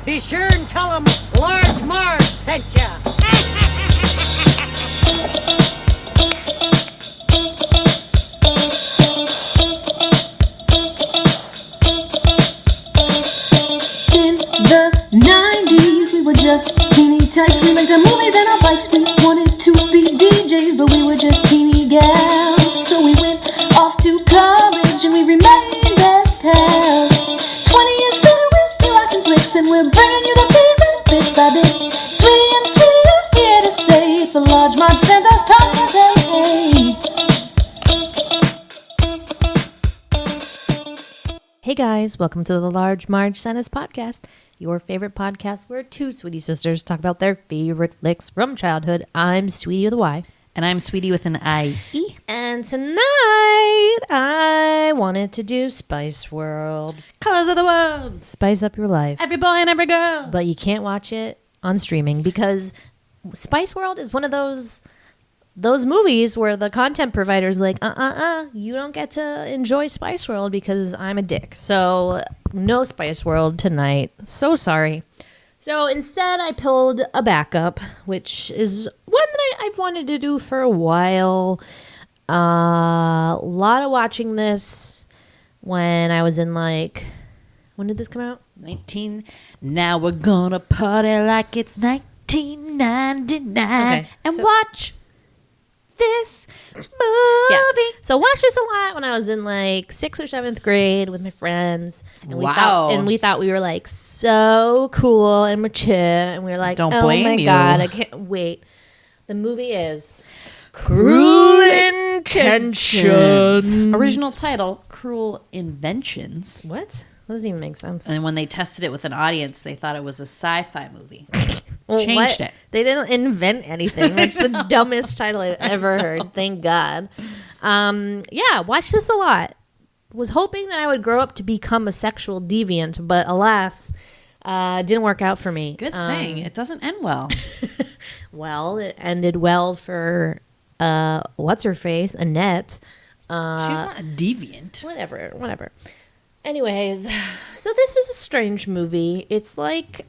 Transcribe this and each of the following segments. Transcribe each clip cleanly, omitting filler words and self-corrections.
Be sure and tell them Large Marge sent ya. In the 90s, we were just teeny tykes. We went to movies and our bikes. We wanted to be DJs, but we were just teeny gals. So we went off to college and we remained best pals. 20 years later, we're still watching flicks and we're bringing you the fever bit by bit. Sweetie and Sweetie are here to say it's the Large Marge Santa's podcast. Hey. Hey guys, welcome to the Large Marge Santa's podcast, your favorite podcast where two sweetie sisters talk about their favorite flicks from childhood. I'm Sweetie with a Y. And I'm Sweetie with an I-E. And tonight, I wanted to do Spice World. Colors of the world. Spice up your life. Every boy and every girl. But you can't watch it on streaming because Spice World is one of those movies where the content provider is like, you don't get to enjoy Spice World because I'm a dick. So no Spice World tonight. So sorry. So instead I pulled a backup, which is one that I've wanted to do for a while. A lot of watching this when I was in when did this come out? 19. Now we're gonna party like it's 1999 Okay, and so- watch this movie. Yeah. So watched this a lot when I was in 6th or 7th grade with my friends. And Wow. we thought we were so cool and mature. And we were like, Don't oh blame my you. God, I can't wait. The movie is Cruel Intentions. Original title, Cruel Inventions. What? That doesn't even make sense. And when they tested it with an audience, they thought it was a sci-fi movie. Well, Changed it. They didn't invent anything. That's the dumbest title I've ever heard. Thank God. Yeah, watched this a lot. Was hoping that I would grow up to become a sexual deviant, but alas, didn't work out for me. Good thing. It doesn't end well. Well, it ended well for what's her face, Annette. She's not a deviant. Whatever. Anyways, so this is a strange movie. It's like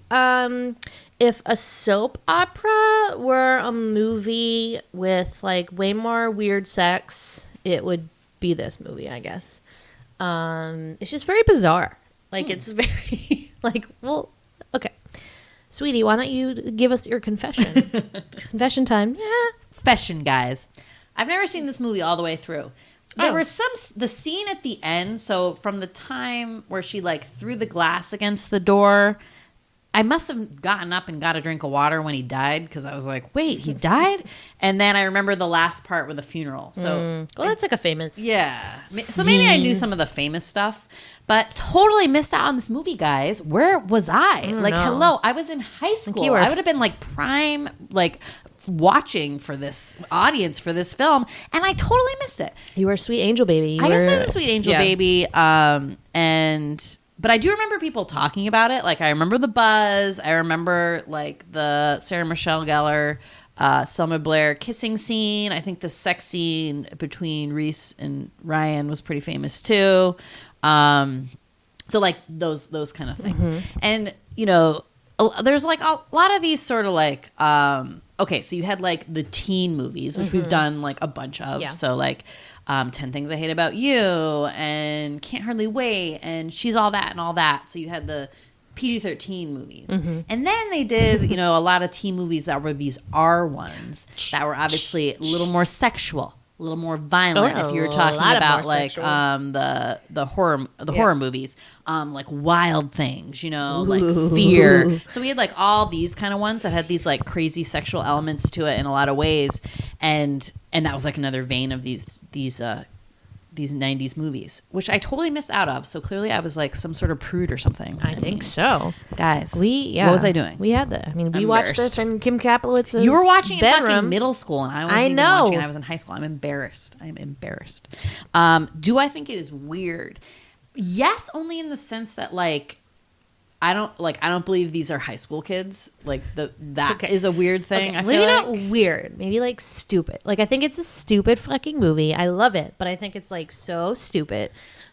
if a soap opera were a movie with way more weird sex, it would be this movie, I guess. It's just very bizarre. It's very well, okay. Sweetie, why don't you give us your confession? Confession time. Yeah. Confession, guys. I've never seen this movie all the way through. There Oh. were the scene at the end, so from the time where she threw the glass against the door, I must have gotten up and got a drink of water when he died because I was like, wait, he died? And then I remember the last part with the funeral. So Well, that's a famous. yeah. So maybe I knew some of the famous stuff, but totally missed out on this movie, guys. Where was I? know. Hello, I was in high school. you were I would have been prime, watching for this audience for this film, and I totally missed it. You were a sweet angel baby. I guess I was a sweet angel yeah. baby. But I do remember people talking about it. I remember the buzz. I remember the Sarah Michelle Gellar, Selma Blair kissing scene. I think the sex scene between Reese and Ryan was pretty famous too. So those kind of things. Mm-hmm. And there's a lot of these sort of okay, so you had the teen movies, which we've done a bunch of. Yeah. So 10 Things I Hate About You and Can't Hardly Wait and She's All That and All That. So you had the PG-13 movies. And then they did, a lot of teen movies that were these R ones that were obviously a little more sexual, a little more violent. If you were talking about the horror movies, Wild Things, Fear. So we had all these kind of ones that had these crazy sexual elements to it in a lot of ways, and that was another vein of these 90s movies, which I totally missed out of. So clearly I was some sort of prude or something. I think so. Guys, What was I doing? We had that. I mean, we watched this in Kim Kaplowitz's You were watching it in bedroom. fucking middle school, and I wasn't even know. watching it. I was in high school. I'm embarrassed. Do I think it is weird? Yes, only in the sense that I don't believe these are high school kids. That is a weird thing. Okay, I maybe feel not weird. Maybe stupid. I think it's a stupid fucking movie. I love it, but I think it's so stupid.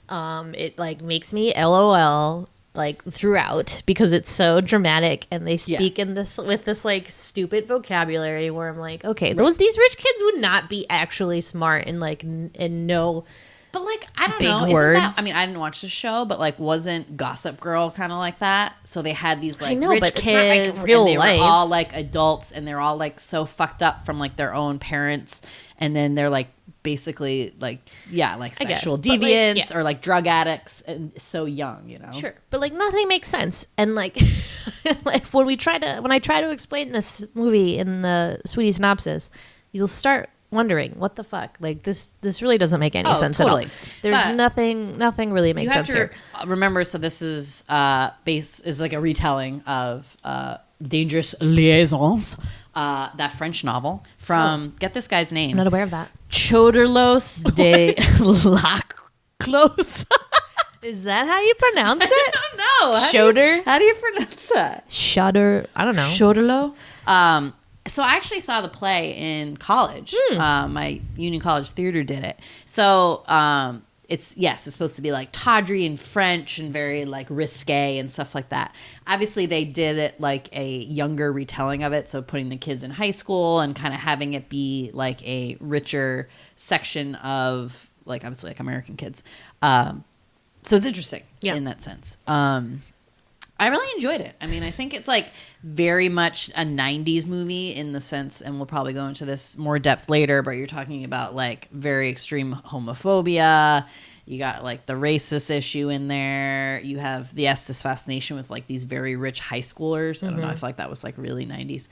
It makes me LOL like throughout because it's so dramatic and they speak in this with this like stupid vocabulary where I'm like, okay, these rich kids would not be actually smart and like and know. But like, I don't big know. words. Isn't that, I mean, I didn't watch the show, but like, wasn't Gossip Girl kind of like that? So they had these like know, rich but it's kids, not like real and they life. were all like adults, and they're all like so fucked up from like their own parents, and then they're like basically like like sexual deviants or like drug addicts, and so young, you know. Sure, but like nothing makes sense, and like, like when I try to explain this movie in the Sweetie synopsis, you'll start wondering what the fuck, like this really doesn't make any sense at all. There's nothing really makes sense here. Remember, so this is is like a retelling of Dangerous Liaisons, that French novel from get this guy's name. I'm not aware of that. Choderlos de Laclos. Is that how you pronounce it? I don't know. How do you pronounce that? Shudder. I don't know. Choderlo. So I actually saw the play in college. My Union College Theater did it. So it's supposed to be like tawdry and French and very like risque and stuff like that. Obviously, they did it like a younger retelling of it. So putting the kids in high school and kind of having it be like a richer section of like obviously like American kids. So it's interesting in that sense. I really enjoyed it. I mean, I think it's like very much a 90s movie in the sense, and we'll probably go into this more depth later, but you're talking about like very extreme homophobia. You got like the racist issue in there. You have the Estes fascination with like these very rich high schoolers. I don't know. I feel like that was like really 90s.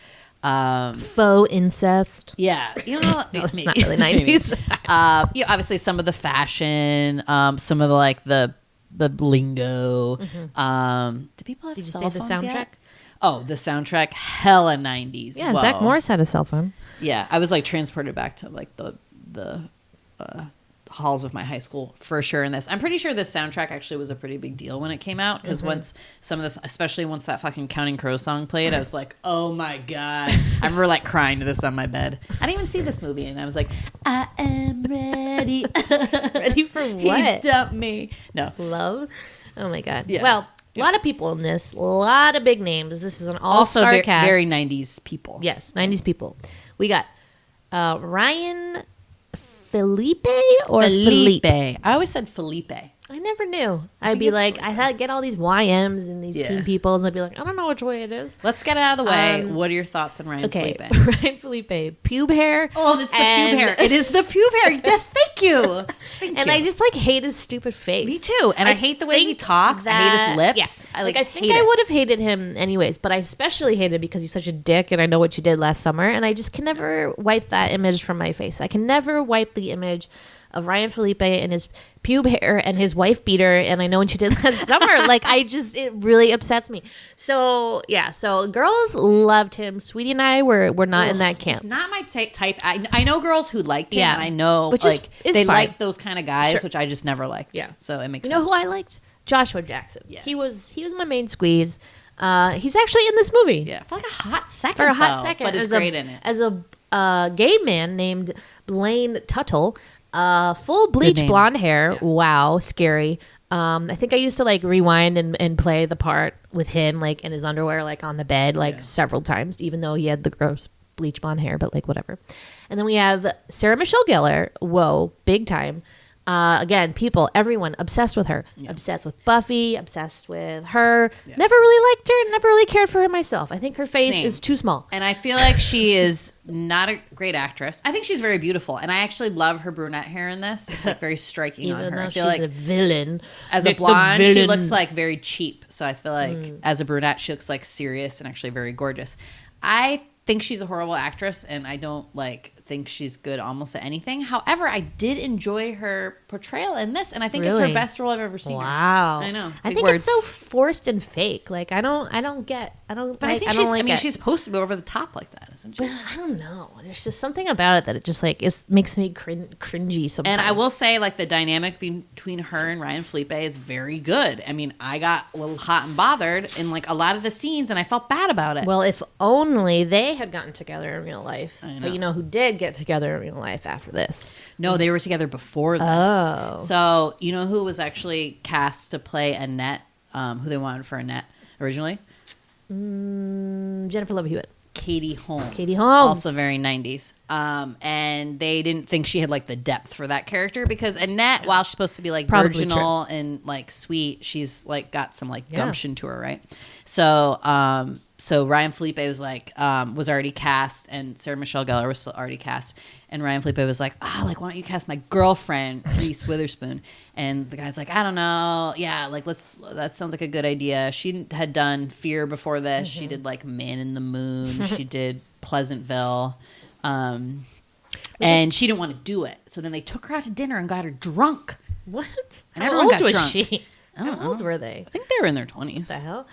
Faux incest. Yeah. You know, no, it's not really 90s. Obviously some of the fashion, some of the like the lingo. Do people have Did you cell say the phones soundtrack? yet? Oh, the soundtrack, hella 90s. Yeah, Whoa. Zach Morris had a cell phone. Yeah, I was like transported back to like the halls of my high school for sure in this. I'm pretty sure this soundtrack actually was a pretty big deal when it came out because once some of this, especially once that fucking Counting Crows song played, I was like, oh my God. I remember like crying to this on my bed. I didn't even see this movie and I was like, I am ready. Ready for what? He dumped me. No. Love? Oh my God. Yeah. Well, a lot of people in this, a lot of big names. This is an all-star also cast. Very 90s people. Yes, 90s people. We got Ryan Phillipe or Philippe? I always said Felipe. I never knew. I'd be like, I had get all these YMs and these teen peoples, and I'd be like, I don't know which way it is. Let's get it out of the way. What are your thoughts on Ryan Phillipe? Ryan Phillipe, pube hair. Oh, it's the pube hair. It is the pube hair. Yes, thank you. I just like hate his stupid face. Me too. And I hate the way he talks. I hate his lips. Yes. I think I would have hated him anyways, but I especially hated him because he's such a dick, and I know what you did last summer, and I just can never wipe that image from my face. I can never wipe the image of Ryan Phillipe and his pube hair and his wife beater, and I know what you did last summer. Like, it really upsets me. So yeah, so girls loved him. Sweetie and I were not in that camp. It's not my type. I know girls who liked him, and I know which like is they fine. like those kind of guys, which I just never liked. Yeah, so it makes sense. You know who I liked? Joshua Jackson. Yeah. He was my main squeeze. He's actually in this movie. Yeah, for like a hot second. But he's great in it. As a gay man named Blaine Tuttle. Full bleach blonde hair. Yeah. Wow, scary. I think I used to like rewind and play the part with him like in his underwear, like on the bed, like several times, even though he had the gross bleach blonde hair, but like whatever. And then we have Sarah Michelle Gellar. Whoa, big time. Again, everyone obsessed with her, obsessed with Buffy, obsessed with her. Yeah. Never really liked her, never really cared for her myself. I think her face is too small. And I feel like she is not a great actress. I think she's very beautiful. And I actually love her brunette hair in this. It's like very striking on her. Even though I feel she's like a villain. As a blonde, she looks like very cheap. So I feel like as a brunette, she looks like serious and actually very gorgeous. I think she's a horrible actress, and I don't think she's good almost at anything. However, I did enjoy her portrayal in this, and I think it's her best role I've ever seen. Wow, I know. I think it's so forced and fake. Like I don't get. But I think she's supposed to be over the top like that, isn't she? But I don't know. There's just something about it that it just like makes me cringy sometimes. And I will say, like the dynamic between her and Ryan Phillipe is very good. I mean, I got a little hot and bothered in like a lot of the scenes, and I felt bad about it. Well, if only they had gotten together in real life. I know. But you know who did get together in real life after this? No, they were together before this. Oh. So you know who was actually cast to play Annette who they wanted for Annette originally. Jennifer Love Hewitt. Katie Holmes. Katie Holmes. Also very 90s. And they didn't think she had like the depth for that character because Annette, while she's supposed to be like Probably virginal and like sweet, she's like got some like gumption to her, right? So so Ryan Phillipe was like was already cast, and Sarah Michelle Gellar was still already cast, and Ryan Phillipe was like, like why don't you cast my girlfriend Reese Witherspoon? And the guy's like, I don't know, yeah, like that sounds like a good idea. She had done Fear before this. She did like Man in the Moon. She did Pleasantville, and she didn't want to do it. So then they took her out to dinner and got her drunk. What? And How everyone old got was drunk. she? I don't How old know. were they? I think they were in their 20s. What the hell?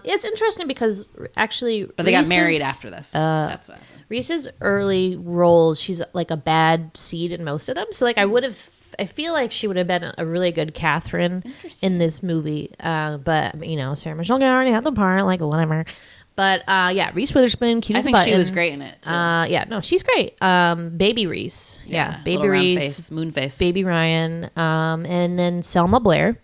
It's interesting because actually, But they got married after this. That's what happened. Reese's early roles, she's like a bad seed in most of them. So like I feel like she would have been a really good Catherine in this movie. But you know, Sarah Michelle Gellar already had the part, like whatever. But yeah, Reese Witherspoon, cute I as a think button. she was great in it. Too. Yeah, no, she's great. Baby Reese, baby little round Reese, face, moon face. baby Ryan, and then Selma Blair.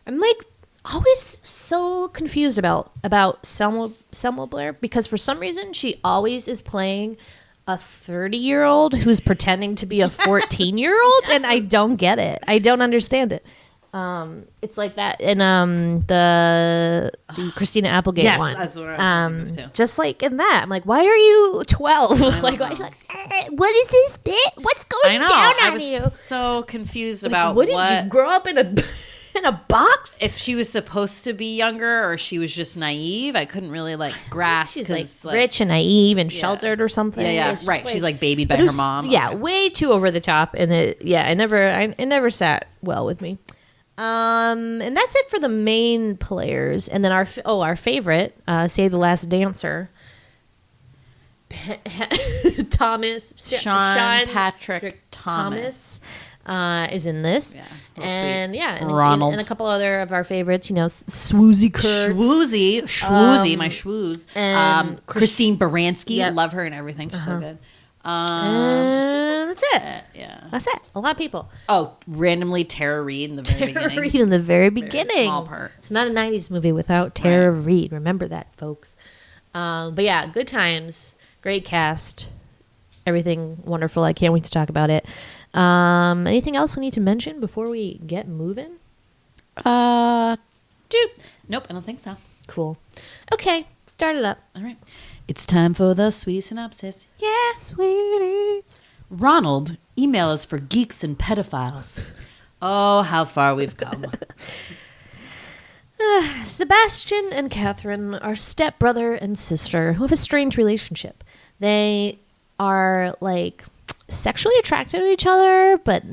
I'm like always so confused about Selma Blair because for some reason she always is playing a 30-year-old who's pretending to be a 14-year-old, and I don't get it. I don't understand it. It's like that in the Christina Applegate Yes, one. that's what I was thinking of, too. Just like in that, I'm like, why are you 12? Like, why she's like, what is this bit? What's I going know. down I on was you? so confused Like, about what did you grow up in a box? if she was supposed to be younger or she was just naive. I couldn't really like grasp. She's 'cause, like rich and naive and sheltered or something. Yeah, It's just right. She's like babied by but it her was- mom. Yeah, Okay. way too over the top, and it never sat well with me. And that's it for the main players, and then our favorite, Save the Last Dancer, Thomas Sean Patrick Thomas. is in this, Yeah, real and sweet. yeah, and, Ronald. and a couple other of our favorites, you know, Swoozy Kurtz. Schwoozy, my schwooze. and Christine Baranski, Yep. love her and everything. She's so good. And that's it. Yeah. That's it. A lot of people. Oh, randomly Tara Reid in the very beginning. Reid in the very beginning. small part. It's not a 90s movie without Tara Reid. Remember that, folks. But yeah, good times. Great cast. Everything wonderful. I can't wait to talk about it. Anything else we need to mention before we get moving? Nope, I don't think so. Cool. Okay, start it up. All right. It's time for the sweetie synopsis. Yeah, sweeties. Ronald, email us for geeks and pedophiles. Oh, how far we've come. Sebastian and Catherine are stepbrother and sister who have a strange relationship. They are like sexually attracted to each other, but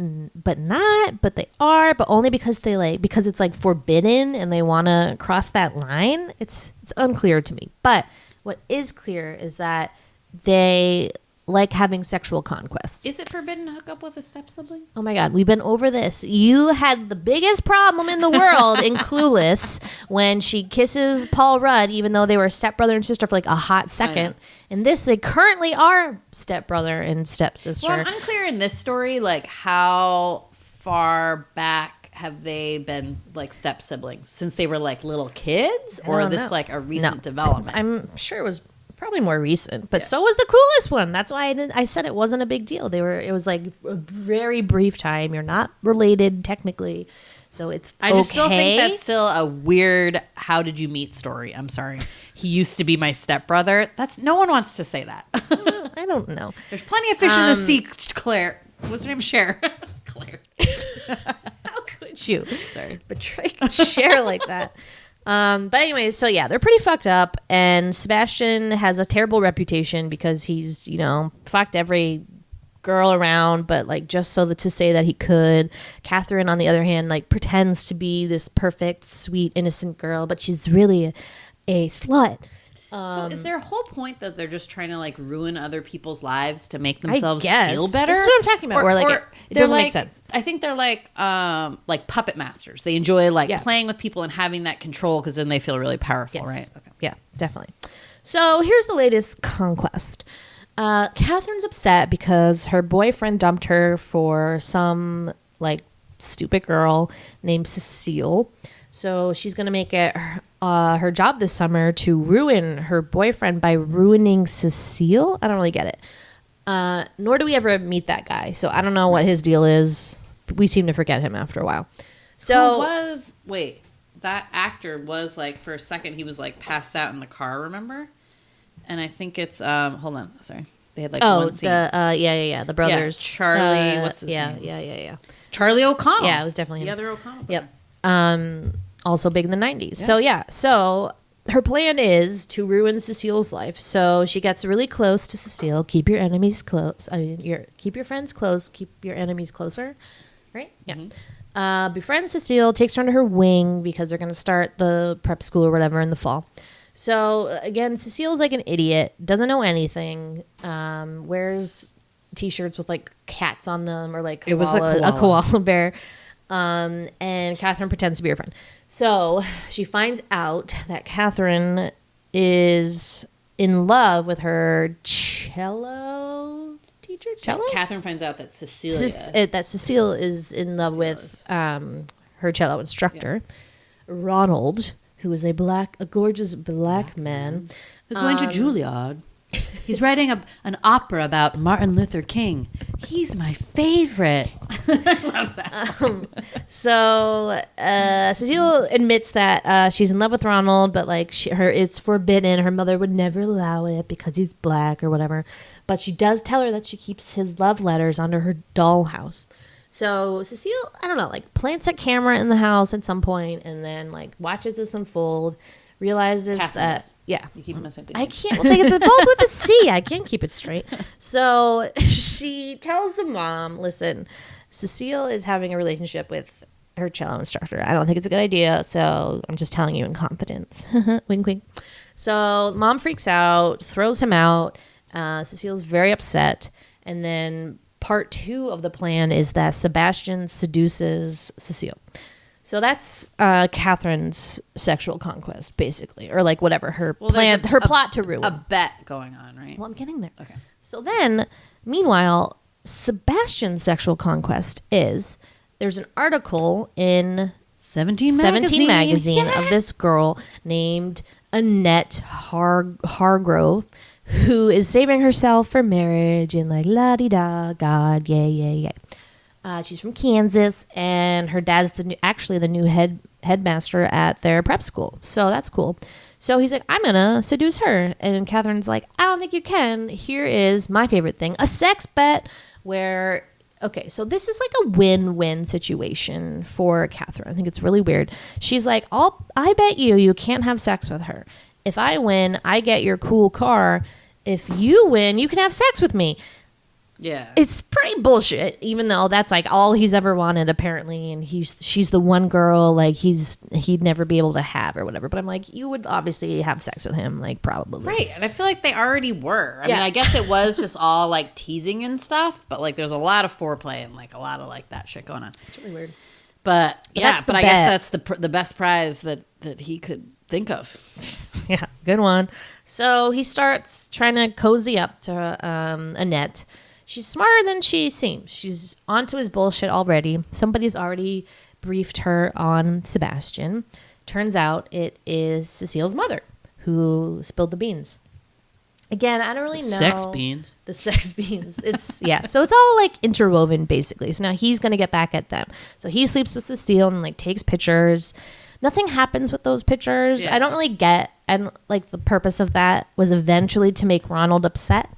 not. But they are, but only because because it's like forbidden and they want to cross that line. It's unclear to me. But what is clear is that they like having sexual conquests. Is it forbidden to hook up with a step-sibling? Oh my God, we've been over this. You had the biggest problem in the world in Clueless when she kisses Paul Rudd, even though they were stepbrother and sister for like a hot second. In this, they currently are stepbrother and stepsister. Well, I'm unclear in this story, like how far back have they been like step-siblings? Since they were like little kids? Or don't this know. like a recent development? I'm sure it was probably more recent, but so was the Clueless one. That's why I said it wasn't a big deal. It was like a very brief time. You're not related technically, so it's I just still okay. think that's still a weird how did you meet story. I'm sorry. He used to be my stepbrother. No one wants to say that. I don't know. There's plenty of fish in the sea, Claire. What's her name? Cher. Claire. How could you? Sorry. Betray Cher like that. But anyways, so yeah, they're pretty fucked up, and Sebastian has a terrible reputation because he's, fucked every girl around, but like just so that to say that he could. Catherine, on the other hand, like pretends to be this perfect, sweet, innocent girl, but she's really a slut. So is their whole point that they're just trying to like ruin other people's lives to make themselves guess. feel better? This is what I'm talking about, where, like, it they're doesn't make like- sense. I think they're like puppet masters. They enjoy like Yeah. playing with people and having that control because then they feel really powerful, Yes. right? Okay. Yeah, definitely. So here's the latest conquest. Catherine's upset because her boyfriend dumped her for some like stupid girl named Cecile. So she's going to make it her job this summer to ruin her boyfriend by ruining Cecile. I don't really get it. Nor do we ever meet that guy. So I don't know what his deal is. We seem to forget him after a while. So that actor was like, for a second, he was like passed out in the car, remember? And I think it's, hold on, sorry. They had like one scene. The brothers. Yeah, Charlie, what's his name? Yeah. Charlie O'Connell. Yeah, it was definitely him. The other O'Connell. Yep. Also big in the 90s. Yes. So her plan is to ruin Cecile's life. So she gets really close to Cecile. Keep your enemies close. Keep your friends close. Keep your enemies closer. Right? Yeah. Mm-hmm. Befriends Cecile, takes her under her wing because they're going to start the prep school or whatever in the fall. So again, Cecile's like an idiot, doesn't know anything, wears T-shirts with like cats on them or like a koala bear. And Catherine pretends to be her friend. So she finds out that Catherine is in love with her cello teacher. Catherine finds out that Cecile is in love with her cello instructor, Ronald, who is a gorgeous black man who's going to Juilliard. He's writing an opera about Martin Luther King. He's my favorite. So Cecile admits that she's in love with Ronald, but like it's forbidden. Her mother would never allow it because he's black or whatever. But she does tell her that she keeps his love letters under her dollhouse. So Cecile, I don't know, like plants a camera in the house at some point and then like watches this unfold. Realizes that you keep messing up. I can't. Well, they're both with a C. I can't keep it straight. So she tells the mom, "Listen, Cecile is having a relationship with her cello instructor. I don't think it's a good idea. So I'm just telling you in confidence." Wink, wink. So mom freaks out, throws him out. Cecile's very upset, and then part 2 of the plan is that Sebastian seduces Cecile. So that's Catherine's sexual conquest, basically, or like whatever her plan, her plot to ruin. A bet going on, right? Well, I'm getting there. Okay. So then, meanwhile, Sebastian's sexual conquest is there's an article in 17 magazine of this girl named Annette Hargrove, who is saving herself for marriage and like la-di-da, God, yay. She's from Kansas, and her dad's the new headmaster at their prep school. So that's cool. So he's like, I'm going to seduce her. And Catherine's like, I don't think you can. Here is my favorite thing, a sex bet where, okay, so this is like a win-win situation for Catherine. I think it's really weird. She's like, I bet you can't have sex with her. If I win, I get your cool car. If you win, you can have sex with me. Yeah. It's pretty bullshit, even though that's like all he's ever wanted apparently, and she's the one girl like he'd never be able to have or whatever. But I'm like, you would obviously have sex with him, like probably. Right. And I feel like they already were. I mean, I guess it was just all like teasing and stuff, but like there's a lot of foreplay and like a lot of like that shit going on. It's really weird. But yeah, I guess that's the best prize that he could think of. Yeah, good one. So he starts trying to cozy up to Annette. She's smarter than she seems. She's onto his bullshit already. Somebody's already briefed her on Sebastian. Turns out it is Cecile's mother who spilled the beans. Again, I don't really know. Sex beans. The sex beans. It's, yeah. So it's all like interwoven basically. So now he's going to get back at them. So he sleeps with Cecile and like takes pictures. Nothing happens with those pictures. Yeah. I don't really get, and like the purpose of that was eventually to make Ronald upset.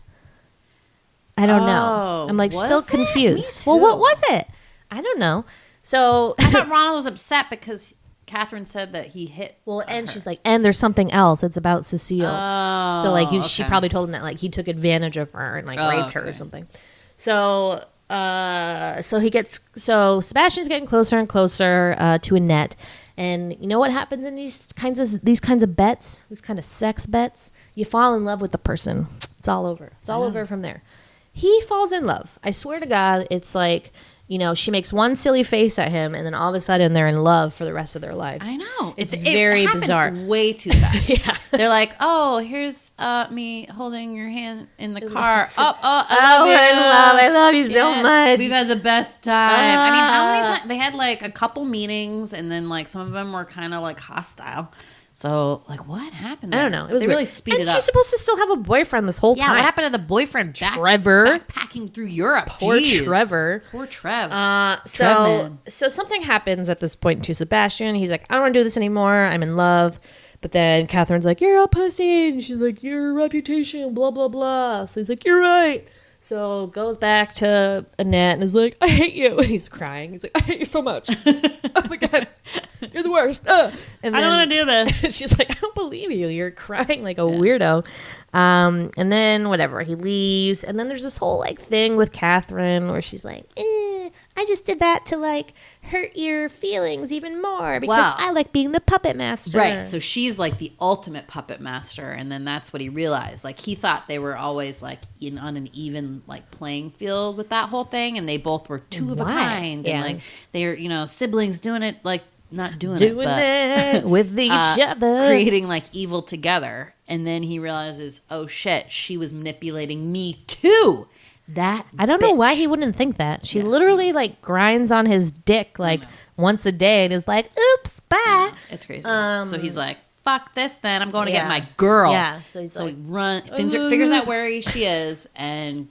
I don't know. I'm like still confused. Well, what was it? I don't know. So I thought Ronald was upset because Catherine said that he hit. Well, and her. She's like, and there's something else. It's about Cecile. Oh, so like she probably told him that like he took advantage of her and like raped her or something. So Sebastian's getting closer and closer to Annette, and you know what happens in these kinds of bets, these kind of sex bets? You fall in love with the person. It's all over. It's all over from there. He falls in love. I swear to God, it's like she makes one silly face at him, and then all of a sudden they're in love for the rest of their lives. I know. It's very bizarre. Way too fast. They're like, oh, here's me holding your hand in the car. We're in love. I love you so much. We've had the best time. I mean, how many times? They had like a couple meetings, and then like some of them were kind of like hostile. So, like, what happened there? I don't know. It was they weird. really speeded up. And she's supposed to still have a boyfriend this whole time. Yeah, what happened to the boyfriend? Trevor. Backpacking through Europe. Poor Jeez. Trevor. Poor Trev. So something happens at this point to Sebastian. He's like, I don't want to do this anymore. I'm in love. But then Catherine's like, you're a pussy. And she's like, your reputation, blah, blah, blah. So he's like, you're right. So goes back to Annette and is like, I hate you. And he's crying. He's like, I hate you so much. Oh my God. You're the worst. And then, I don't want to do this. She's like, I don't believe you. You're crying like a weirdo. And then whatever. He leaves. And then there's this whole like thing with Catherine where she's like, I just did that to like hurt your feelings even more because I like being the puppet master. Right. So she's like the ultimate puppet master. And then that's what he realized. Like he thought they were always like on an even like playing field with that whole thing. And they both were two of a kind. Yeah. And like they're, siblings doing it like not doing it with each other. Creating like evil together. And then he realizes, oh shit, she was manipulating me too. That I don't know why he wouldn't think that. She literally like grinds on his dick like once a day and is like, oops, bye. It's crazy. So he's like, fuck this then. I'm going to get my girl. Yeah. So he's he figures out where she is, and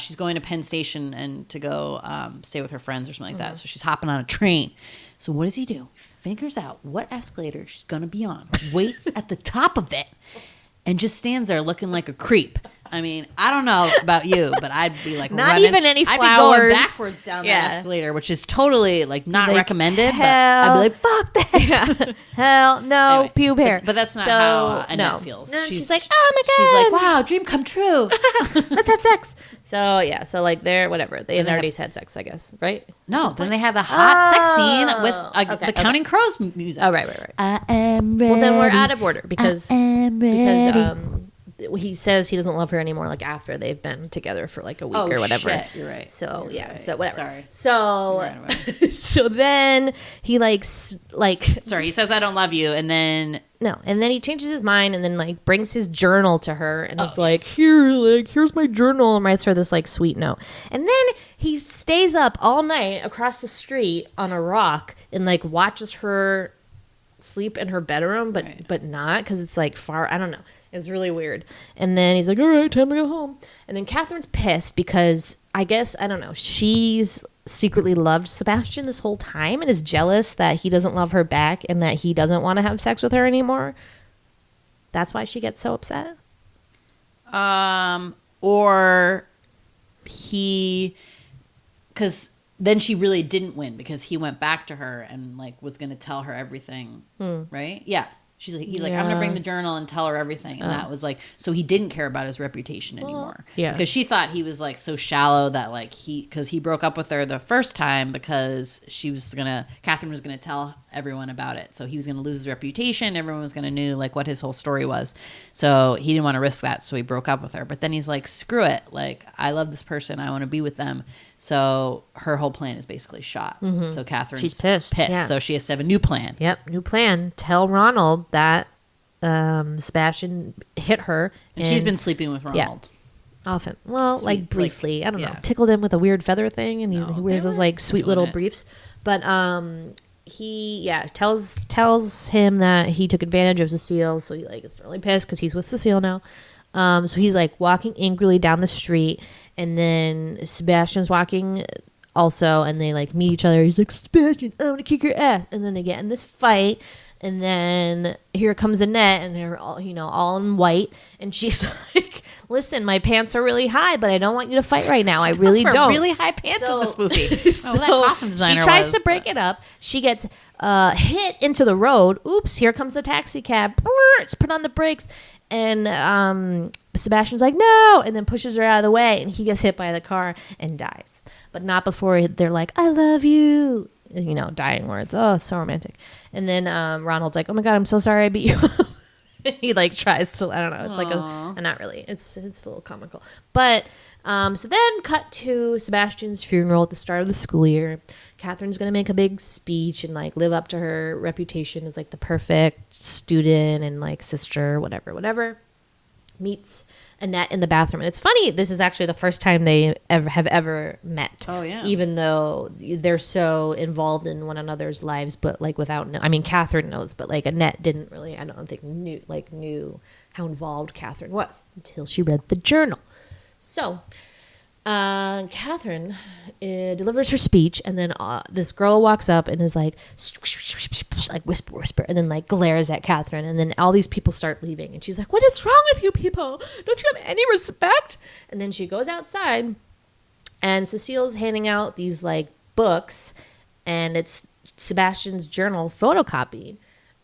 she's going to Penn Station and to go stay with her friends or something like that. So she's hopping on a train. So what does he do? He figures out what escalator she's going to be on, waits at the top of it, and just stands there looking like a creep. I mean, I don't know about you, but I'd be like not running. Even any flowers. I'd be going backwards down that escalator, which is totally like not recommended. But I'd be like, fuck this. Yeah. Hell no, anyway, pube hair. But that's not how Annette feels. No, she's like, oh my God. She's like, wow, dream come true. Let's have sex. So yeah, so like they're whatever. They had already had sex, I guess, right? No, then they have the hot sex scene with the Counting Crows music. Oh right. I am ready. Well, then we're out of order because he says he doesn't love her anymore. Like after they've been together for like a week or whatever. Shit, you're right. So you're right. so whatever. Sorry. So so then he sorry, he says I don't love you, and then he changes his mind and then like brings his journal to her and is like, here's my journal, and writes her this like sweet note. And then he stays up all night across the street on a rock and like watches her sleep in her bedroom, but not because it's like far. I don't know. It's really weird. And then he's like, all right, time to go home. And then Catherine's pissed because I guess, I don't know, she's secretly loved Sebastian this whole time and is jealous that he doesn't love her back and that he doesn't want to have sex with her anymore. That's why she gets so upset. Or because then she really didn't win because he went back to her and like was going to tell her everything, right? Yeah. He's like, I'm going to bring the journal and tell her everything. And that was like, so he didn't care about his reputation anymore. Yeah. Because she thought he was like so shallow that like because he broke up with her the first time because Catherine was going to tell everyone about it. So he was going to lose his reputation. Everyone was going to know like what his whole story was. So he didn't want to risk that. So he broke up with her. But then he's like, screw it. Like, I love this person. I want to be with them. So her whole plan is basically shot. Mm-hmm. So Catherine's she's pissed. Yeah. So she has to have a new plan. Yep, new plan. Tell Ronald that Sebastian hit her. And she's been sleeping with Ronald. Yeah, often. Well, Sweet, like briefly. I don't know. Yeah. Tickled him with a weird feather thing, and he wears those like sweet little it. briefs. But he tells him that he took advantage of Cecile, so he like is really pissed because he's with Cecile now. So he's like walking angrily down the street, and then Sebastian's walking also, and they like meet each other. He's like, Sebastian, I'm gonna kick your ass, and then they get in this fight. And then here comes Annette, and they're all, all in white, and she's like, "Listen, my pants are really high, but I don't want you to fight right now. I really don't." Really high pants in this movie. That costume designer. She tries to break it up. She gets hit into the road. Oops! Here comes the taxi cab. It's put on the brakes, and Sebastian's like, "No!" and then pushes her out of the way, and he gets hit by the car and dies. But not before they're like, "I love you." Dying words. Oh, so romantic. And then Ronald's like, oh my God, I'm so sorry I beat you up. he like tries to, I don't know, it's like not really, it's a little comical, but so then cut to Sebastian's funeral at the start of the school year. Catherine's gonna make a big speech and like live up to her reputation as like the perfect student and like sister, whatever. Meets Annette in the bathroom, and it's funny, this is actually the first time they have ever met. Oh yeah. Even though they're so involved in one another's lives, but like without I mean, Catherine knows, but like Annette didn't really, I don't think knew how involved Catherine was until she read the journal. So Catherine delivers her speech, and then this girl walks up and is like whisper, and then like glares at Catherine, and then all these people start leaving, and she's like, "What is wrong with you people? Don't you have any respect?" And then she goes outside, and Cecile's handing out these like books, and it's Sebastian's journal photocopied,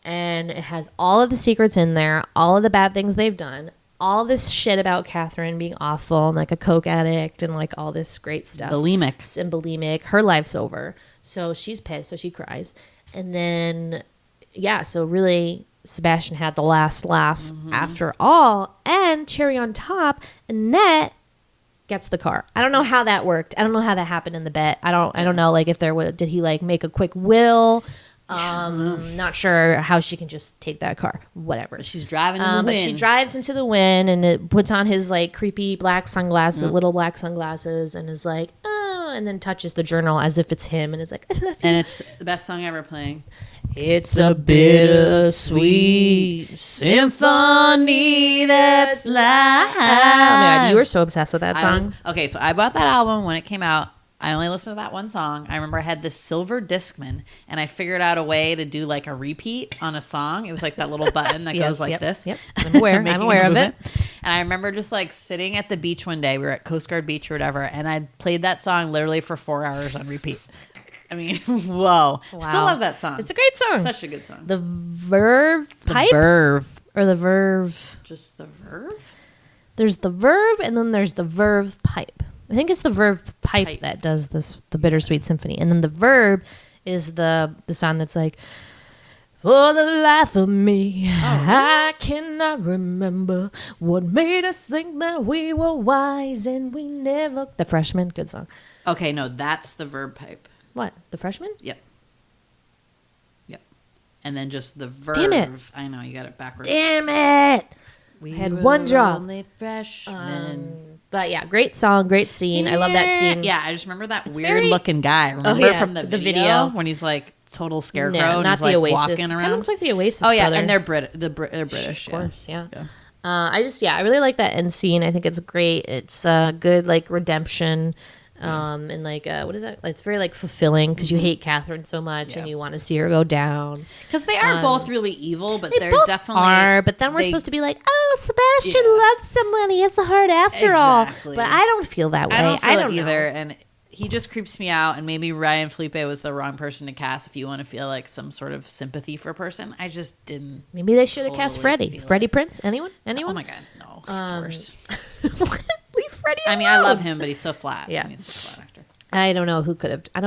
and it has all of the secrets in there, all of the bad things they've done, all this shit about Catherine being awful and like a coke addict and like all this great stuff. Bulimic. Her life's over. So she's pissed. So she cries. And then, yeah, so really Sebastian had the last laugh after all. And cherry on top, Annette gets the car. I don't know how that worked. I don't know how that happened in the bet. I don't know like if there was, did he like make a quick will? Not sure how she can just take that car. Whatever. She's driving in the wind. But she drives into the wind, and it puts on his like creepy black sunglasses, little black sunglasses, and is like, oh, and then touches the journal as if it's him, and is like, I love you. And it's the best song ever playing. It's a bittersweet symphony that's live. Oh my God, you were so obsessed with that song. Okay, so I bought that album when it came out. I only listened to that one song. I remember I had this silver Discman, and I figured out a way to do like a repeat on a song. It was like that little button that goes like this. Yep, I'm aware of it. And I remember just like sitting at the beach one day. We were at Coast Guard Beach or whatever, and I played that song literally for 4 hours on repeat. I mean, whoa. Wow. Still love that song. It's a great song. Such a good song. The verve pipe? The verve. Or the verve? Just the verve? There's the verve, and then there's the verve pipe. I think it's the verve pipe that does the Bittersweet Symphony. And then the verb is the song that's like, for the life of me, I cannot remember what made us think that we were wise and we never... The Freshman, good song. Okay, no, that's the verb pipe. What, The Freshman? Yep. And then just the verb. Damn it. I know, you got it backwards. Damn it. We had one drop. Only freshmen. But yeah, great song, great scene. I love that scene. Yeah, I just remember that weird looking guy. Remember from the video when he's like total scarecrow and not he's the like Oasis. walking around. Kind of looks like the Oasis. Oh yeah, brother. and they're British. Of course, yeah. I really like that end scene. I think it's great. It's good like redemption. And like what is that? It's very like fulfilling because you hate Catherine so much and you want to see her go down. Because they are both really evil, but they're both definitely are. But then we're supposed to be like, oh, Sebastian loves someone. He has a heart after all. But I don't feel that way. I don't either. And he just creeps me out. And maybe Ryan Phillipe was the wrong person to cast if you want to feel like some sort of sympathy for a person. I just didn't. Maybe they should have cast Freddie. Freddie Prinze. Anyone? Oh my God, no. He's worse. Leave Freddie alone. I mean, I love him, but he's so flat. Yeah. He's a flat actor. I don't know who could have done it.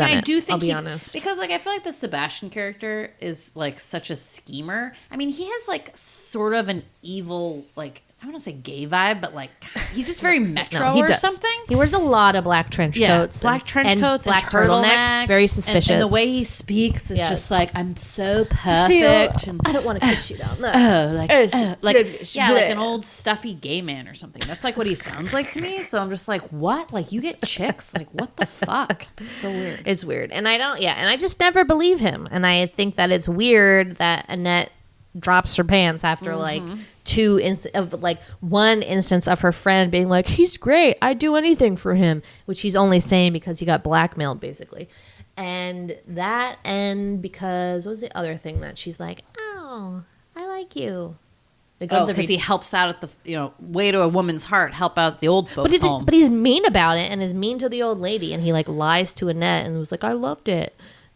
I do think I'll be honest. Because like I feel like the Sebastian character is like such a schemer. I mean, he has like sort of an evil, like I want to say gay vibe, but like he's just very metro or something. He wears a lot of black trench coats, black trench coats, black and turtlenecks. Very suspicious. And the way he speaks is just like I'm so perfect. And I don't want to kiss you down. Like an old stuffy gay man or something. That's like what he sounds like to me. So I'm just like, what? Like you get chicks? Like what the fuck? It's so weird. It's weird, and I just never believe him. And I think that it's weird that Annette drops her pants after like one instance of her friend being like, he's great, I'd do anything for him, which he's only saying because he got blackmailed basically. And because what was the other thing that she's like, oh, I like you. Because he helps out at the way to a woman's heart, help out the old folks home. But he's mean about it and is mean to the old lady, and he like lies to Annette and was like, I loved it.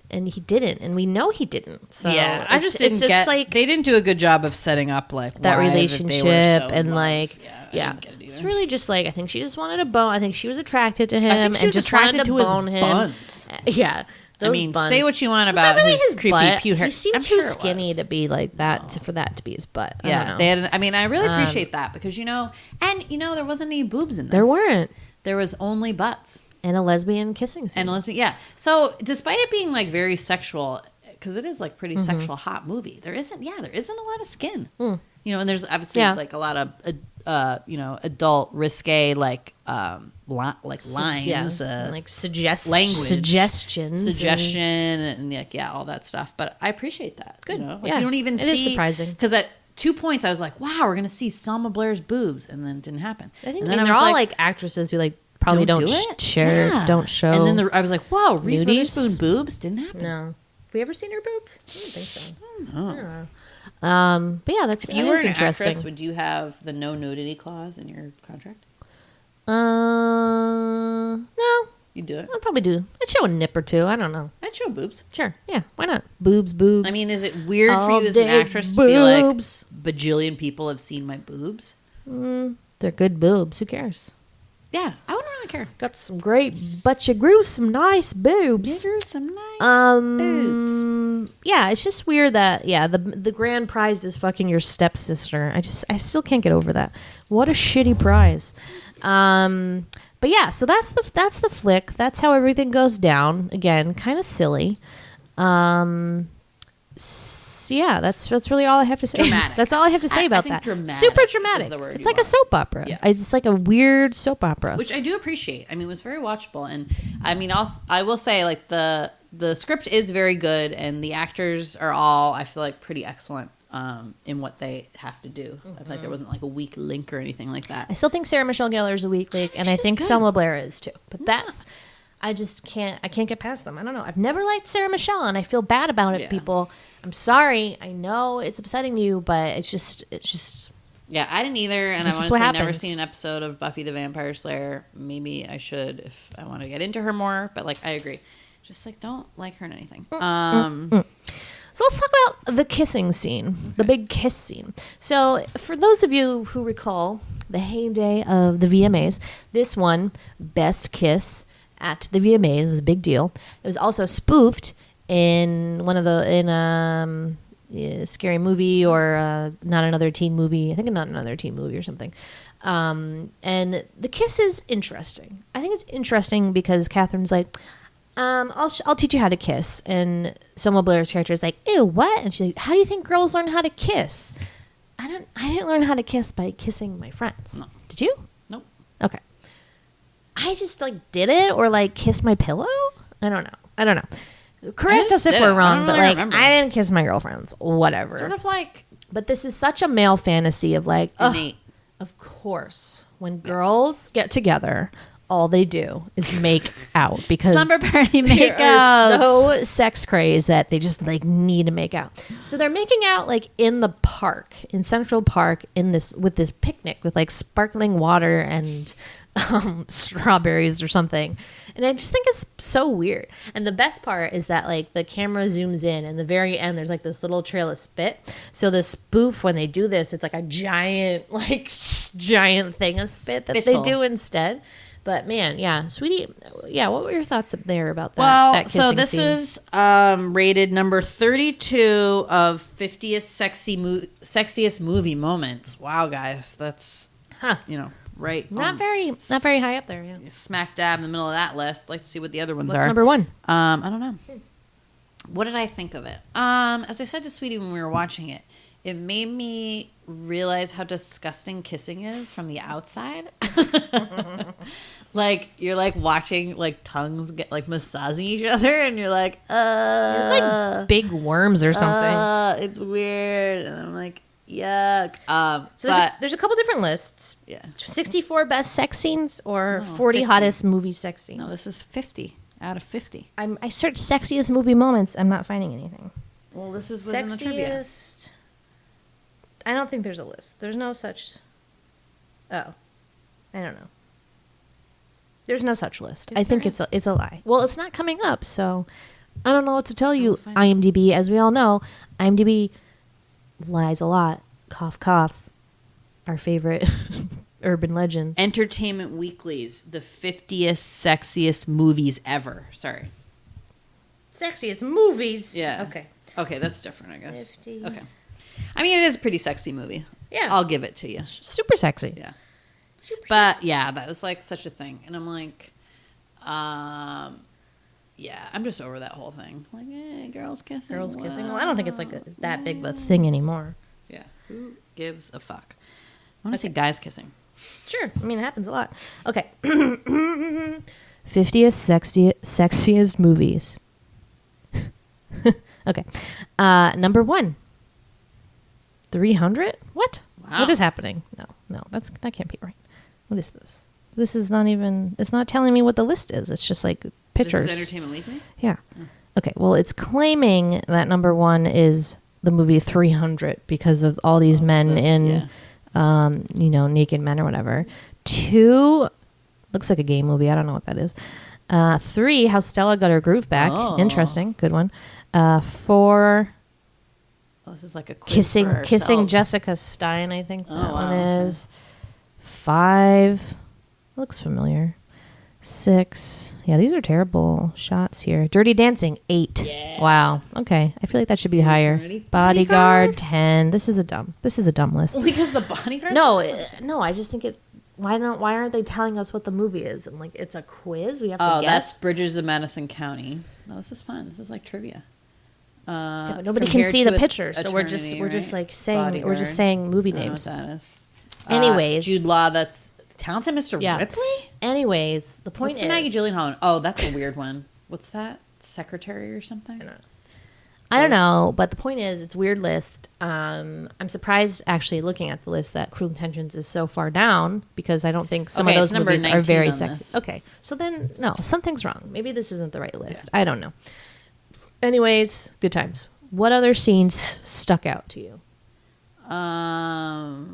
And he didn't, and we know he didn't. So yeah, I just didn't get. Like, they didn't do a good job of setting up like that relationship, and like, yeah. It's really just like I think she just wanted a bone. I think she was attracted to him, and just wanted to bone him. Buns. Yeah, Those I mean, buns. say what you want Was that about really his creepy butt? pew hair. He seemed I'm too sure it skinny was. to be like that for that to be his butt. I don't Yeah, know. they had. I mean, I really appreciate that because there wasn't any boobs in this. There weren't. There was only butts And a lesbian kissing scene. and a lesbian. Yeah. So despite it being like very sexual, because it is like pretty sexual hot movie, there isn't a lot of skin. You know, and there's obviously like a lot of adult risque like lines, and like language, suggestions, suggestion, and like all that stuff. But I appreciate that. Good. You know? Yeah. You don't even It see. is surprising. Because at 2 points I was like, wow, we're gonna see Selma Blair's boobs, and then it didn't happen. I think and then they're all like actresses who like probably don't do it? share, Yeah. don't show. And then I was like, wow, Reese nudies? Witherspoon boobs didn't happen. No, have we ever seen her boobs? I don't think so. I don't know. But yeah, that's If you that were is an interesting. actress, would you have the no nudity clause in your contract? No, You'd do it. I'd probably do. I'd show a nip or two. I don't know. I'd show boobs. Sure, yeah, why not? Boobs. I mean, is it weird for All you as an day actress to be like, boobs. bajillion people have seen my boobs? They're good boobs. Who cares? Yeah, I wouldn't really care. Got some great, but you grew some nice boobs. Give her some nice boobs. Yeah, it's just weird that the grand prize is fucking your stepsister. I still can't get over that. What a shitty prize. But yeah, so that's the flick. That's how everything goes down. Again, kind of silly. Yeah, that's really all I have to say. Dramatic. That's all I have to say I about think that. dramatic Super is dramatic. the word It's you like a want. soap opera. Yeah. It's like a weird soap opera. Which I do appreciate. I mean, it was very watchable, and I mean, I will say, like the script is very good, and the actors are all, I feel like, pretty excellent in what they have to do. I feel like there wasn't like a weak link or anything like that. I still think Sarah Michelle Gellar is a weak link, and I She's think good. Selma Blair is too. But that's, I can't get past them. I don't know. I've never liked Sarah Michelle, and I feel bad about it, Yeah. people. I'm sorry. I know it's upsetting to you, but it's just. Yeah, I didn't either, and I've This is what honestly never happens. seen an episode of Buffy the Vampire Slayer. Maybe I should if I want to get into her more, but like I agree. Just like don't like her in anything. So let's talk about the kissing scene, the big kiss scene. So for those of you who recall the heyday of the VMAs, this one, Best Kiss at the VMAs, was a big deal. It was also spoofed in Scary Movie or Not Another Teen Movie. I think Not Another Teen Movie or something. And the kiss is interesting. I think it's interesting because Catherine's like, I'll teach you how to kiss. And Selma Blair's character is like, ew, what? And she's like, how do you think girls learn how to kiss? I didn't learn how to kiss by kissing my friends. No. Did you? Nope. Okay. I just like did it or like kissed my pillow. I don't know. Correct us just if did we're it. I wrong, don't but really like remember. I didn't kiss my girlfriends. Whatever. Sort of like But this is such a male fantasy of like, innate. of course, when girls get together, all they do is make out because Slumber party they make are out. so sex crazed that they just like need to make out. So they're making out like in the park, in Central Park, with this picnic with like sparkling water and strawberries or something. And I just think it's so weird. And the best part is that like the camera zooms in and the very end there's like this little trail of spit. So the spoof when they do this, it's like a giant thing of spit that Spittle. they do instead. But man, yeah, sweetie, yeah. What were your thoughts up there about that? Well, that so kissing this scene? is rated number 32 of 50th sexiest movie moments. Wow, guys, that's right. not very high up there. Yeah. Smack dab in the middle of that list. I'd like to see what the other ones What's are. number one? I don't know. What did I think of it? As I said to Sweetie when we were watching it, it made me realize how disgusting kissing is from the outside. Like you're like watching like tongues get like massaging each other, and you're like, Like big worms or something. it's weird, and I'm like, yuck. So But there's a couple different lists. yeah, 64 best sex scenes or No, 40 50. hottest movie sex scenes. no, this is 50 out of 50. I searched sexiest movie moments. I'm not finding anything. Well, this is within the trivia. Sexiest. I don't think there's a list. There's no such. Oh, I don't know. There's no such list. Yes, I think there it's a lie. Well, it's not coming up, so I don't know what to tell you. We'll find IMDb, as we all know, IMDb lies a lot. Cough, cough. Our favorite urban legend. Entertainment Weekly's the 50th sexiest movies ever. Sorry. Sexiest movies. Yeah. Okay, that's different, I guess. 50. Okay. I mean, it is a pretty sexy movie. Yeah. I'll give it to you. Super sexy. Yeah. But yeah, that was like such a thing. And I'm like, yeah, I'm just over that whole thing. Like, girls kissing. Girls kissing. Well, I don't think it's like that big of a thing anymore. Yeah. Who gives a fuck? I want to say guys kissing. Sure. I mean, it happens a lot. Okay. 50th sexiest movies. Okay. Number 1. 300? What? Wow. What is happening? No, that can't be right. What is this? This is not even, it's not telling me what the list is. It's just like pictures. This is Entertainment Weekly? Yeah. Okay. Well, it's claiming that number 1 is the movie 300 because of all these men in, naked men or whatever. 2 looks like a gay movie. I don't know what that is. 3, How Stella Got Her Groove Back. Oh. Interesting. Good one. 4, This is like a quiz for Kissing ourselves. Jessica Stein, I think that one wow. is. 5, looks familiar. 6, yeah, these are terrible shots here. Dirty Dancing, 8. Yeah. Wow. Okay, I feel like that should be higher. Ready? Bodyguard, 10. This is a dumb list. Because the bodyguard? No, I just think it. Why aren't they telling us what the movie is? I'm like, it's a quiz. We have to Oh, guess. that's Bridges of Madison County. No, this is fun. This is like trivia. Yeah, but nobody From can Here see to the picture, so we're Eternity, just right? like saying Bodyguard. movie I don't know names. what that is. Anyways. Jude Law. That's Talented Mr. Yeah. Ripley. Anyways, the point What's is the Maggie Gyllenhaal? Oh, that's a weird one. What's that? Secretary or something? I don't know, but the point is, it's a weird list. I'm surprised, actually, looking at the list, that Cruel Intentions is so far down, because I don't think some Okay, of it's those number movies are 19 very on sexy. this. Okay, so then, no, something's wrong. Maybe this isn't the right list. I don't know. Anyways, good times. What other scenes stuck out to you? Wow,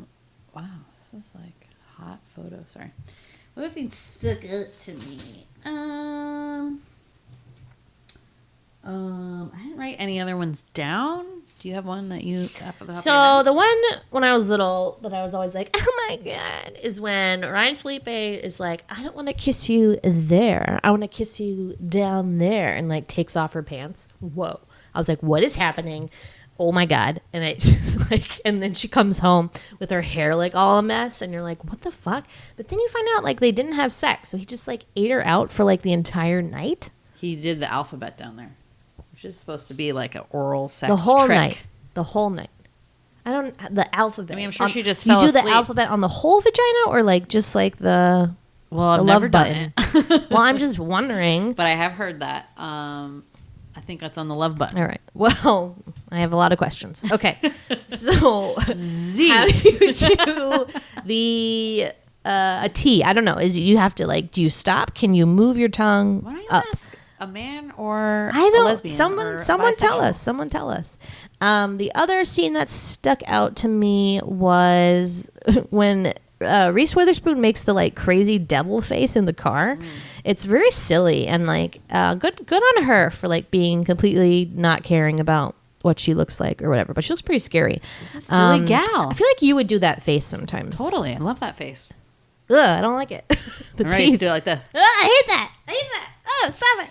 this is like hot photo. Sorry. What if it stuck out to me? I didn't write any other ones down. Do you have one that you? So the one when I was little that I was always like, oh my God, is when Ryan Phillipe is like, I don't want to kiss you there. I want to kiss you down there, and like takes off her pants. Whoa. I was like, what is happening? Oh my God. And and then she comes home with her hair like all a mess, and you're like, what the fuck? But then you find out like they didn't have sex. So he just like ate her out for like the entire night. He did the alphabet down there, which is supposed to be like an oral sex The whole trick. night. The whole night. The alphabet. I mean, I'm sure she just you fell do asleep. the alphabet on the whole vagina, or like just like the Well, I've the never love done button? it. Well, I'm just wondering. But I have heard that. I think that's on the love button. All right. Well, I have a lot of questions. Okay. So how do you do the a T? I don't know. You have to like, do you stop? Can you move your tongue Why don't you up? ask a man or I a don't. lesbian? or a Someone tell bisexual? us. Someone tell us. The other scene that stuck out to me was when Reese Witherspoon makes the like crazy devil face in the car. It's very silly, and like good on her for like being completely not caring about what she looks like or whatever. But she looks pretty scary. This is a silly gal. I feel like you would do that face sometimes. Totally. I love that face. Ugh, I don't like it. The All right, teeth. do it like that. Ugh, I hate that. Oh, stop it.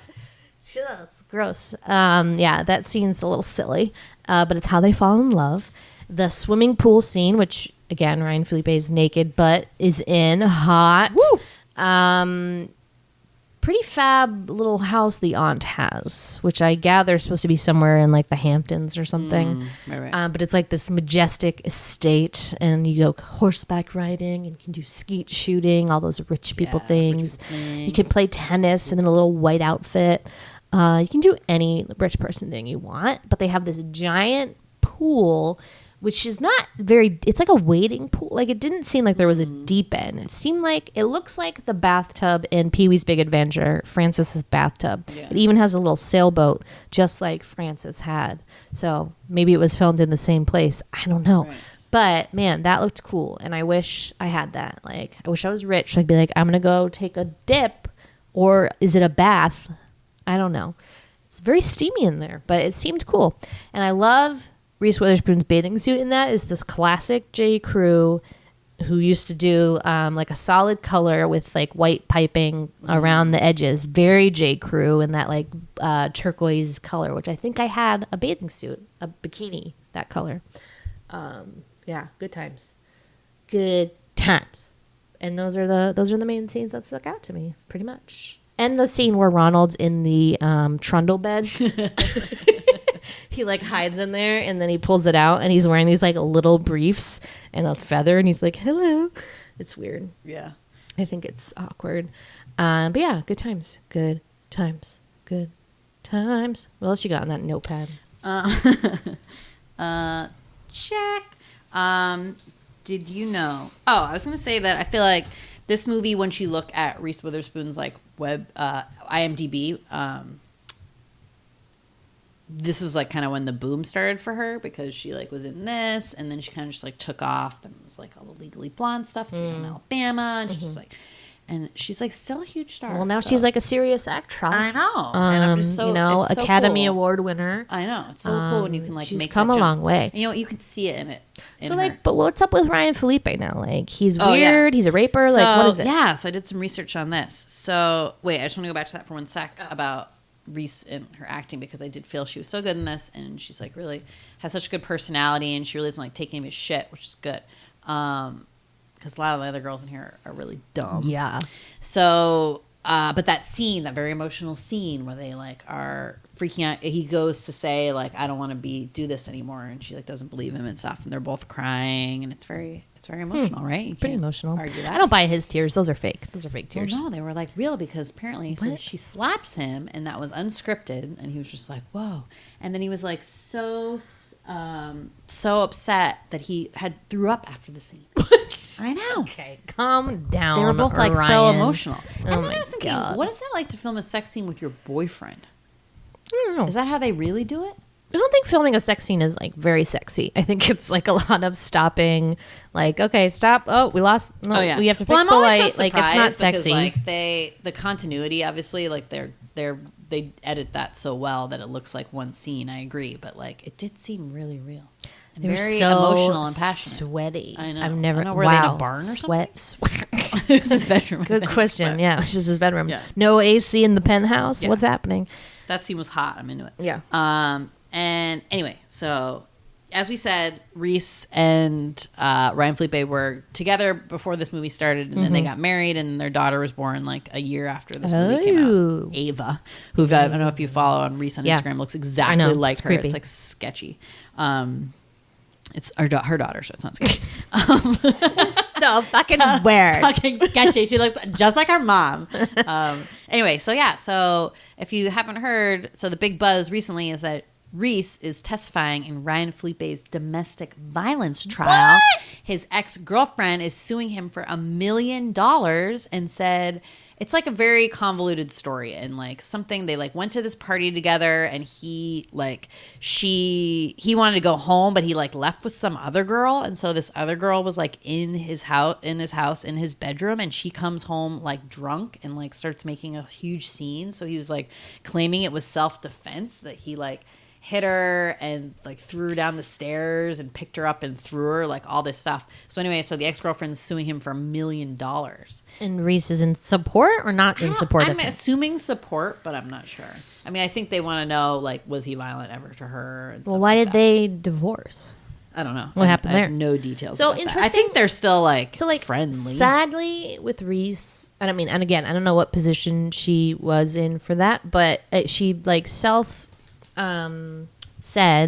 Ugh, it's gross. Yeah, that scene's a little silly, but it's how they fall in love. The swimming pool scene, which again, Ryan Phillipe is naked, but is in hot. Woo! Pretty fab little house the aunt has, which I gather is supposed to be somewhere in like the Hamptons or something. Right. But it's like this majestic estate, and you go horseback riding and can do skeet shooting, all those rich people things. You can play tennis in a little white outfit. You can do any rich person thing you want, but they have this giant pool, which is not very, it's like a wading pool. Like it didn't seem like there was a deep end. It looks like the bathtub in Pee-wee's Big Adventure, Francis's bathtub. Yeah. It even has a little sailboat, just like Francis had. So maybe it was filmed in the same place. I don't know. Right. But man, that looked cool. And I wish I had that. Like, I wish I was rich. I'd be like, I'm going to go take a dip, or is it a bath? I don't know. It's very steamy in there, but it seemed cool. And I love Reese Witherspoon's bathing suit in that. Is this classic J. Crew who used to do like a solid color with like white piping around the edges. Very J. Crew in that like turquoise color, which I think I had a bathing suit, a bikini, that color. Yeah, good times. Good times. And those are the main scenes that stuck out to me, pretty much. And the scene where Ronald's in the trundle bed. He like hides in there and then he pulls it out and he's wearing these like little briefs and a feather and he's like, hello. It's weird. Yeah. I think it's awkward. But yeah, good times. Good times. Good times. What else you got on that notepad? Check. Did you know? Oh, I was going to say that I feel like this movie, once you look at Reese Witherspoon's like web IMDb, this is like kind of when the boom started for her because she like was in this and then she kind of just like took off and was like all the Legally Blonde stuff. So in Alabama and she's just like, and she's like still a huge star. Well, now she's like a serious actress. I know. And I'm just so, it's so Academy cool. Award winner. I know. It's so cool when you can like she's make come that a jump. long way. And, you know, you can see it in it. So like, but what's up with Ryan Phillipe now? Like he's weird. He's a raper. So, like what is it? Yeah. So I did some research on this. So wait, I just want to go back to that for one sec about Reese and her acting because I did feel she was so good in this and she's like really has such good personality and she really doesn't like take any of his shit, which is good. Because a lot of the other girls in here are really dumb. Yeah. So, but that scene, that very emotional scene where they like are freaking out, he goes to say like, I don't want to do this anymore. And she like doesn't believe him and stuff. And they're both crying and it's very emotional, right? You Pretty can't emotional. argue that. I don't buy his tears. Those are fake. Those are fake tears. Well, no, they were like real because apparently so she slaps him and that was unscripted and he was just like, whoa. And then he was like so upset that he had threw up after the scene. What? I know. Okay, calm down. They were both like Ryan. so emotional. And then my I was thinking, God. what is that like to film a sex scene with your boyfriend? I don't know. Is that how they really do it? I don't think filming a sex scene is like very sexy. I think it's like a lot of stopping. Like, okay, stop. Oh, we lost. No, we have to fix the light. So like, it's not sexy. Because, like the continuity, obviously, like they edit that so well that it looks like one scene. I agree, but like it did seem really real. And They're very so emotional and passionate. Sweaty. I know. I've never. I know. Were they in a wow. barn or something? Sweat. It was his bedroom. Good question. Yeah, it was just his bedroom. Yeah. No AC in the penthouse. Yeah. What's happening? That scene was hot. I'm into it. Yeah. And anyway, so as we said, Reese and Ryan Phillipe were together before this movie started, and then they got married, and their daughter was born like a year after this movie came out. Ava, who I don't know if you follow on Reese on Instagram, looks exactly like her. Creepy. It's like sketchy. It's her daughter, so it's not sketchy. So fucking weird. Fucking sketchy. She looks just like her mom. Anyway, so yeah. So if you haven't heard, so the big buzz recently is that Reese is testifying in Ryan Philippe's domestic violence trial. What? His ex-girlfriend is suing him for $1 million and said it's like a very convoluted story and like something they like went to this party together and he wanted to go home but he like left with some other girl and so this other girl was like in his bedroom and she comes home like drunk and like starts making a huge scene. So he was like claiming it was self-defense that he like hit her and like threw her down the stairs and picked her up and threw her, like all this stuff. So anyway, so the ex-girlfriend's suing him for $1 million. And Reese is in support or not in support of I'm him? assuming support, but I'm not sure. I mean, I think they want to know, like, was he violent ever to her? And Well, why did they divorce? I don't know. What happened I there? have no details. So about that. interesting. I think they're still like friendly. Sadly, with Reese, and I mean, and again, I don't know what position she was in for that, but she like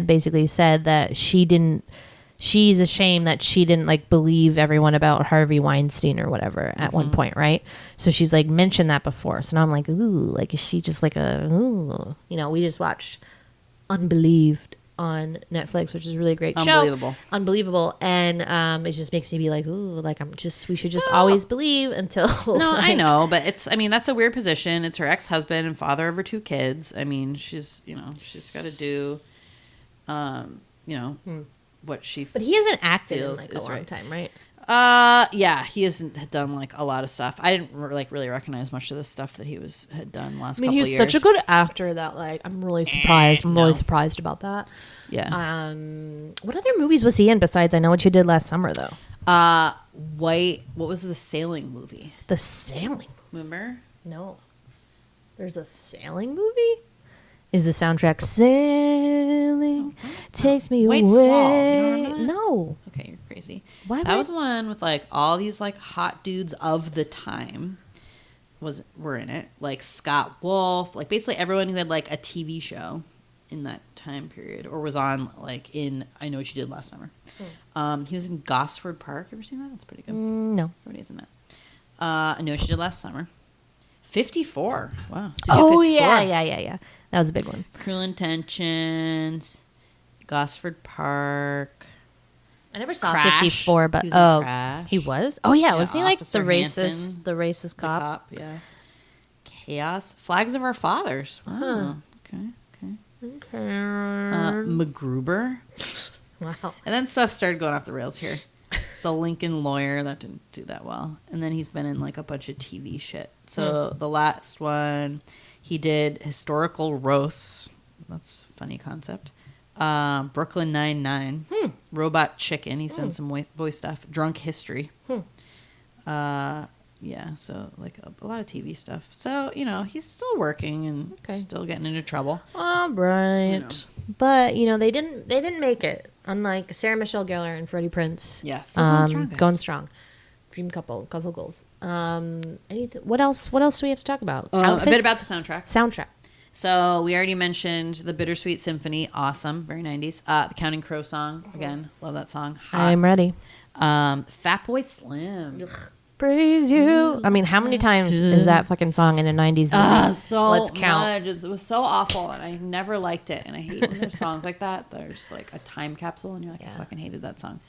basically said that she's ashamed that she didn't like believe everyone about Harvey Weinstein or whatever at one point, right? So she's like mentioned that before. So now I'm like, ooh, like is she just like we just watched Unbelieved on Netflix, which is a really great show. Unbelievable. And it just makes me be like, ooh, like we should just always believe until No, I know, but that's a weird position. It's her ex-husband and father of her 2 kids. I mean, she's got to do what she But he hasn't acted in feels like a is long right. time, right? Yeah, he hasn't done like a lot of stuff. I didn't like really recognize much of the stuff that he had done last couple of years. He's such a good actor that like I'm really surprised. Really surprised about that. Yeah. What other movies was he in besides I Know What You Did Last Summer though? What was the sailing movie? The sailing. Remember? No. There's a sailing movie? Is the soundtrack Sailing Takes Me White Away? Squall. You don't remember that? No. Okay, you're crazy. Why That would- was one with like all these like hot dudes of the time were in it. Like Scott Wolf, like basically everyone who had like a TV show in that time period or was on like in I Know What You Did Last Summer. He was in Gosford Park. Ever seen that? That's pretty good. No. Everybody's in that. I Know What You Did Last Summer. 54. Wow. Oh, 54. yeah. That was a big one. Cruel Intentions. Gosford Park. I never saw Crash. 54, but He was in Crash. he was. Oh yeah, Yeah, wasn't he like Officer Hanson. the racist The cop? cop, yeah. Chaos. Flags of Our Fathers. Wow. Okay. MacGruber. Wow. And then stuff started going off the rails here. The Lincoln Lawyer, that didn't do that well. And then he's been in like a bunch of TV shit. So the last one, he did Historical Roast. That's a funny concept. Brooklyn Nine-Nine. Robot Chicken. He's done some voice stuff. Drunk History. Yeah, so like a lot of TV stuff. So, he's still working and still getting into trouble. All right. But, they didn't make it. Unlike Sarah Michelle Gellar and Freddie Prinze. Yeah, still going strong, guys. Going strong. Dream couple goals. Anything? What else do we have to talk about? A bit about the soundtrack. Soundtrack. So we already mentioned the Bittersweet Symphony. Awesome. Very 90s. The Counting Crow song. Again, love that song. Hot. I'm ready. Fatboy Slim. Praise you. I mean, how many times is that fucking song in a 90s movie? So Let's count. much. It was so awful, and I never liked it. And I hate when there's songs like that. There's like a time capsule, and you're like, I fucking hated that song.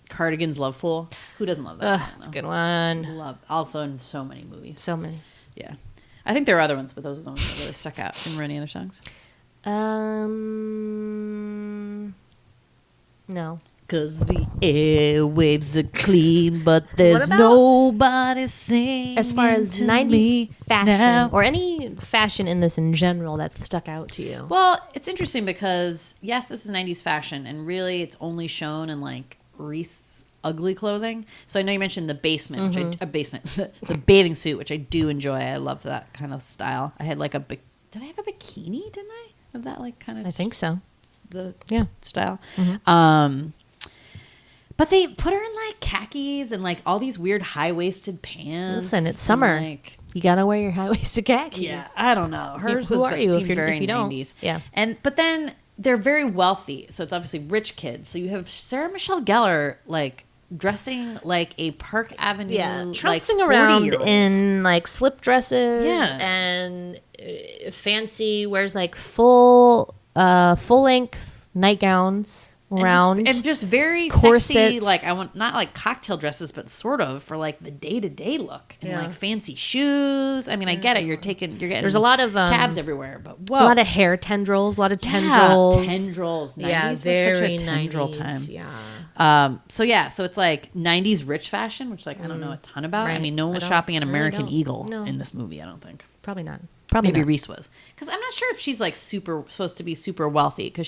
Cardigan's Love Fool. Who doesn't love that song? It's a good one. Love. Also in so many movies. So many. Yeah. I think there are other ones, but those are the ones that really stuck out. Remember any other songs? No. Because the airwaves are clean, but there's about- nobody singing. As far as to 90s me fashion now. or any fashion in this in general that stuck out to you. Well, it's interesting because, yes, this is 90s fashion, and really it's only shown in, like, Reese's ugly clothing. So I know you mentioned the basement, the bathing suit, which I do enjoy. I love that kind of style. I had, like, did I have a bikini, didn't I? Of that, like, kind of... I think so. The Yeah. style. Mm-hmm. But they put her in like khakis and like all these weird high-waisted pants. Listen, it's and, summer. like, You gotta wear your high-waisted khakis. yeah, I don't know. Hers Who was are you if seemed you're- very if you don't? 90s. Yeah. But then they're very wealthy, so it's obviously rich kids. So you have Sarah Michelle Gellar like dressing like a Park Avenue, like trouncing around 40-year-old. in like slip dresses Yeah. and fancy wears like full length nightgowns around and just very corsets. sexy, like I want not like cocktail dresses, but sort of for like the day look and Yeah. like fancy shoes. I mean, I get it. You're getting There's a lot of cabs everywhere, but whoa, a lot of hair tendrils, a lot of tendrils. tendrils. 90s Yeah, were such very a tendril 90s, time. Yeah. So it's like 90s rich fashion, which like I don't know a ton about. I Right. mean, no one was I don't- shopping at I really American don't. Eagle No. in this movie. I don't think. Probably not. Probably Maybe not. Reese was, because I'm not sure if she's like supposed to be super wealthy, because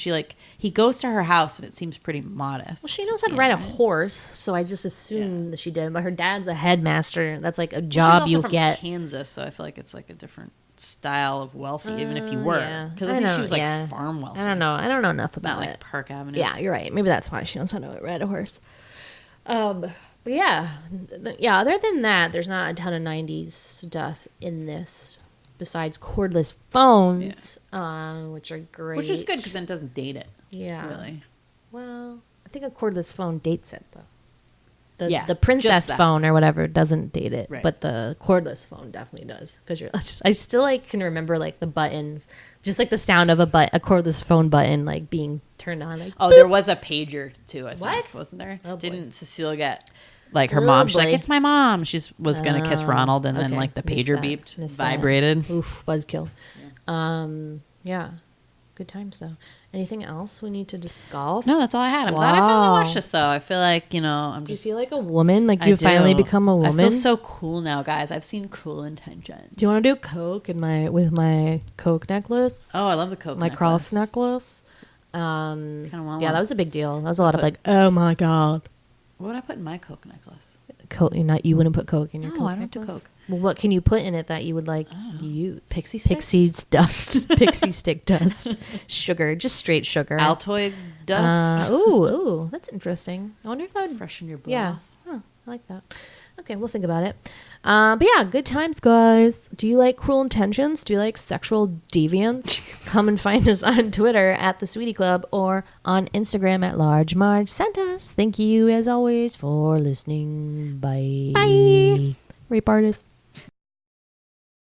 he goes to her house and it seems pretty modest. Well, she knows how to ride a horse, so I just assumed that she did. But her dad's a headmaster. That's like a She's job also you from get. Kansas, so I feel like it's like a different style of wealthy, even if you were, yeah. because I think she was like farm wealthy. I don't know. I don't know enough about Not like it. Park Avenue. Yeah, you're right. Maybe that's why she knows how to ride a horse. But yeah, other than that, there's not a ton of 90s stuff in this besides cordless phones, which are great. which is good because then it doesn't date it. Yeah. Really. Well, I think a cordless phone dates it, though. The Just princess that. phone or whatever doesn't date it, Right. but the cordless phone definitely does. Because I still like can remember like the buttons, just like the sound of a cordless phone button like being turned on. Like, Oh, there was a pager too. I think, What? wasn't there? Oh, boy. Didn't Cecile get like her Oh, mom? She's like, boy. "It's my mom." She was gonna kiss Ronald, and then okay. like the Missed pager that. beeped, Missed that. vibrated. Oof, buzzkill. Yeah, good times though. Anything else we need to discuss? No, that's all I had. I'm glad I finally Wow. watched this though. I feel like I'm Do you just. feel like a woman? Like I you've finally do. become a woman? I feel so cool now, guys. I've seen Cruel Intentions. Do you want to do coke with my coke necklace? Oh, I love the coke. My cross necklace. Kinda want Yeah, one. that was a big deal. That was a lot of like, oh my god. What would I put in my Coke necklace? Coke. You wouldn't put Coke in your No, Coke I don't do necklace? Coke. Well, what can you put in it that you would like use? Pixie sticks? Pixie's dust. Pixie stick dust. Sugar. Just straight sugar. Altoid dust. Ooh, that's interesting. I wonder if that would Freshen your breath. Yeah. Oh, I like that. Okay, we'll think about it. But yeah, good times, guys. Do you like Cruel Intentions? Do you like sexual deviance? Come and find us on Twitter at The Sweetie Club or on Instagram at Large Marge Sent Us. Thank you, as always, for listening. Bye. Bye. Rape artist.